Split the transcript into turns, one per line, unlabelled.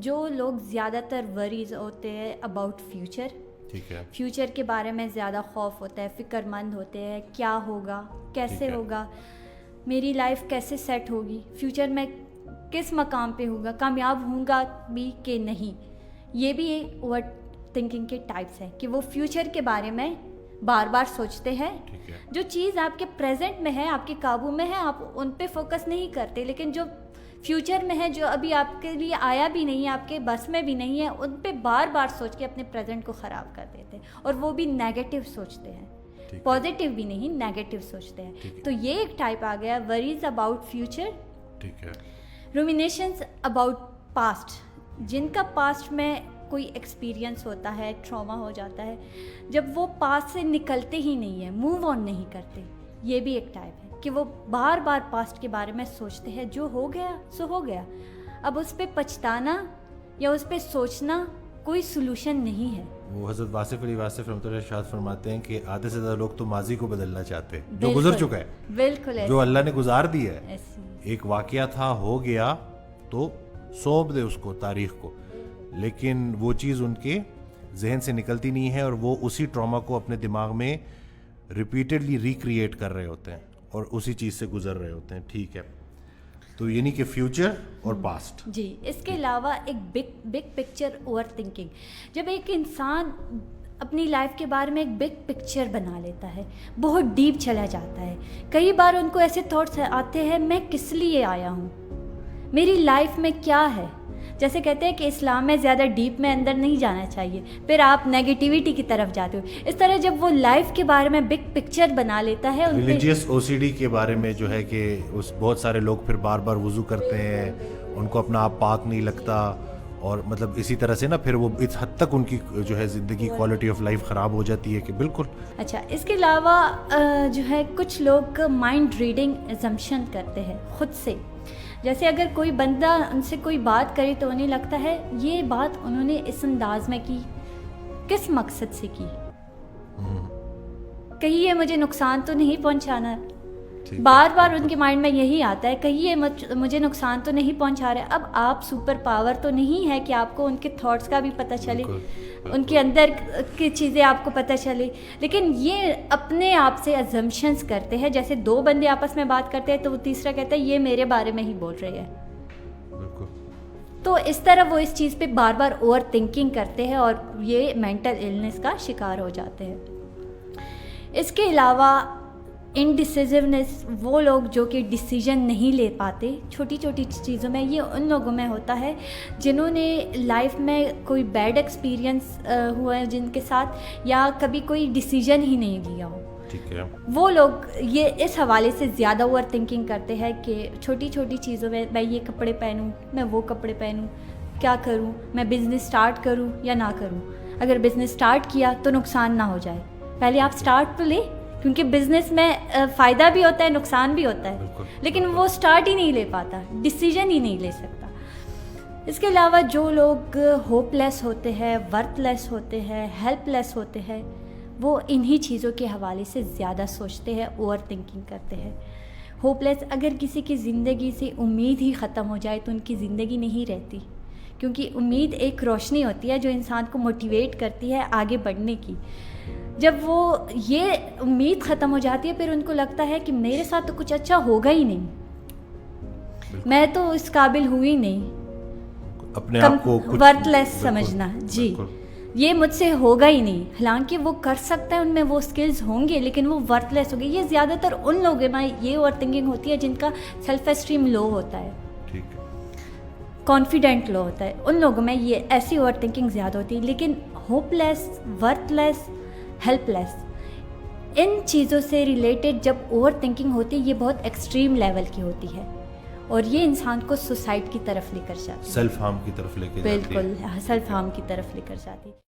جو لوگ زیادہ تر وریز ہوتے ہیں اباؤٹ فیوچر،
ٹھیک ہے،
فیوچر کے بارے میں زیادہ خوف ہوتا ہے، فکر مند ہوتے ہیں، کیا ہوگا، کیسے ہوگا، میری لائف کیسے سیٹ ہوگی، فیوچر میں کس مقام پہ ہوگا، کامیاب ہوں گا بھی کہ نہیں. یہ بھی اوور تھنکنگ کے ٹائپس ہیں کہ وہ فیوچر کے بارے میں بار بار سوچتے ہیں. جو چیز آپ کے پریزنٹ میں ہے، آپ کے قابو میں ہے، آپ ان پہ فوکس نہیں کرتے، لیکن جو فیوچر میں ہے، جو ابھی آپ کے لیے آیا بھی نہیں ہے، آپ کے بس میں بھی نہیں ہے، ان پہ بار بار سوچ کے اپنے پریزنٹ کو خراب کر دیتے ہیں، اور وہ بھی نیگیٹو سوچتے ہیں، پازیٹیو بھی نہیں، نیگیٹو سوچتے ہیں. تو یہ ایک ٹائپ آ گیا، وریز اباؤٹ فیوچر.
ٹھیک ہے.
رومینیشنز اباؤٹ پاسٹ، جن کا پاسٹ میں کوئی ایکسپیرینس ہوتا ہے، ٹراما ہو جاتا ہے، جب وہ پاسٹ سے نکلتے ہی نہیں ہیں، موو آن نہیں کرتے. یہ بھی ایک ٹائپ ہے کہ وہ بار بار پاسٹ کے بارے میں سوچتے ہیں، جو ہو گیا سو ہو گیا، اب اس پہ پچھتانا یا اس پہ سوچنا کوئی سلوشن نہیں ہے.
وہ حضرت واصف علی واصف رحمۃ اللہ ارشاد فرماتے ہیں کہ آدھے سے زیادہ لوگ تو ماضی کو بدلنا چاہتے ہیں، جو گزر چکا ہے،
بالکل
جو اللہ نے گزار دیا ہے. ایک واقعہ تھا، ہو گیا تو سونپ دے اس کو، تاریخ کو، لیکن وہ چیز ان کے ذہن سے نکلتی نہیں ہے، اور وہ اسی ٹراما کو اپنے دماغ میں ریپیٹڈلی ریکریٹ کر رہے ہوتے ہیں اور اسی چیز سے گزر رہے ہوتے ہیں. ٹھیک ہے، تو یعنی کہ فیوچر اور پاسٹ.
جی. اس کے علاوہ ایک بگ پکچر اوور تھنکنگ، جب ایک انسان اپنی لائف کے بارے میں ایک بگ پکچر بنا لیتا ہے، بہت ڈیپ چلا جاتا ہے. کئی بار ان کو ایسے تھاٹس آتے ہیں، میں کس لیے آیا ہوں، میری لائف میں کیا ہے. جیسے کہتے ہیں کہ اسلام میں زیادہ ڈیپ میں اندر نہیں جانا چاہیے، پھر آپ نیگیٹیوٹی کی طرف جاتے ہو. اس طرح جب وہ لائف کے بارے میں بگ پکچر بنا لیتا ہے،
ریلیجیس او سی ڈی کے بارے میں جو ہے کہ اس بہت سارے لوگ پھر بار بار وضو کرتے ہیں، ان کو اپنا آپ پاک نہیں لگتا، اور مطلب اسی طرح سے نا پھر وہ اس حد تک ان کی جو ہے زندگی کوالٹی آف لائف خراب ہو جاتی ہے کہ بالکل.
اچھا، اس کے علاوہ جو ہے کچھ لوگ مائنڈ ریڈنگ ایزمپشن کرتے ہیں خود سے. جیسے اگر کوئی بندہ ان سے کوئی بات کرے تو انہیں لگتا ہے یہ بات انہوں نے اس انداز میں کی، کس مقصد سے کی، کہیں یہ مجھے نقصان تو نہیں پہنچانا. بار بار ان کے مائنڈ میں یہی آتا ہے، کہیں یہ مجھے نقصان تو نہیں پہنچا رہے. اب آپ سپر پاور تو نہیں ہے کہ آپ کو ان کے تھاٹس کا بھی پتہ چلے، ان کے اندر کی چیزیں آپ کو پتہ چلے، لیکن یہ اپنے آپ سے ازمپشنز کرتے ہیں. جیسے دو بندے آپس میں بات کرتے ہیں تو وہ تیسرا کہتا ہے یہ میرے بارے میں ہی بول رہے ہیں. تو اس طرح وہ اس چیز پہ بار بار اوور تھنکنگ کرتے ہیں اور یہ مینٹل النس کا شکار ہو جاتے ہیں. اس کے علاوہ انڈیسیزونیس، وہ لوگ جو کہ ڈیسیژن نہیں لے پاتے چھوٹی چھوٹی چیزوں میں. یہ ان لوگوں میں ہوتا ہے جنہوں نے لائف میں کوئی بیڈ ایکسپیرینس ہوا ہے جن کے ساتھ، یا کبھی کوئی ڈیسیژن ہی نہیں لیا ہو. وہ لوگ یہ اس حوالے سے زیادہ اوور تھنکنگ کرتے ہیں کہ چھوٹی چھوٹی چیزوں میں یہ کپڑے پہنوں، میں وہ کپڑے پہنوں، کیا کروں، میں بزنس سٹارٹ کروں یا نہ کروں. اگر بزنس سٹارٹ کیا تو نقصان نہ ہو جائے. پہلے آپ سٹارٹ تو لیں، کیونکہ بزنس میں فائدہ بھی ہوتا ہے، نقصان بھی ہوتا ہے، لیکن وہ سٹارٹ ہی نہیں لے پاتا، ڈیسیژن ہی نہیں لے سکتا. اس کے علاوہ جو لوگ ہوپ لیس ہوتے ہیں، ورتھ لیس ہوتے ہیں، ہیلپ لیس ہوتے ہیں، وہ انہی چیزوں کے حوالے سے زیادہ سوچتے ہیں، اوور تھنکنگ کرتے ہیں. ہوپ لیس، اگر کسی کی زندگی سے امید ہی ختم ہو جائے تو ان کی زندگی نہیں رہتی، کیونکہ امید ایک روشنی ہوتی ہے جو انسان کو موٹیویٹ کرتی ہے آگے بڑھنے کی. جب وہ یہ امید ختم ہو جاتی ہے، پھر ان کو لگتا ہے کہ میرے ساتھ تو کچھ اچھا ہوگا ہی نہیں، میں تو اس قابل ہوئی نہیں،
اپنے آپ کو
ورتھ لیس سمجھنا. جی، یہ مجھ سے ہوگا ہی نہیں، حالانکہ وہ کر سکتا ہے، ان میں وہ سکلز ہوں گے، لیکن وہ ورتھ لیس ہو گئی. یہ زیادہ تر ان لوگوں میں یہ اوور تھنکنگ ہوتی ہے جن کا سیلف اسٹیم لو ہوتا ہے، کانفیڈنٹ لو ہوتا ہے. ان لوگوں میں یہ ایسی اوور تھنکنگ زیادہ ہوتی ہے. لیکن ہوپ لیس، ورتھ لیس، ہیلپ لیس، ان چیزوں سے ریلیٹڈ جب اوور تھنکنگ ہوتی ہے، یہ بہت ایکسٹریم لیول کی ہوتی ہے، اور یہ انسان کو سوسائڈ کی طرف لے کر جاتی ہے،
سیلف ہارم کی طرف لے کے جاتی ہے.
بالکل سیلف ہارم کی طرف لے کر جاتی ہے.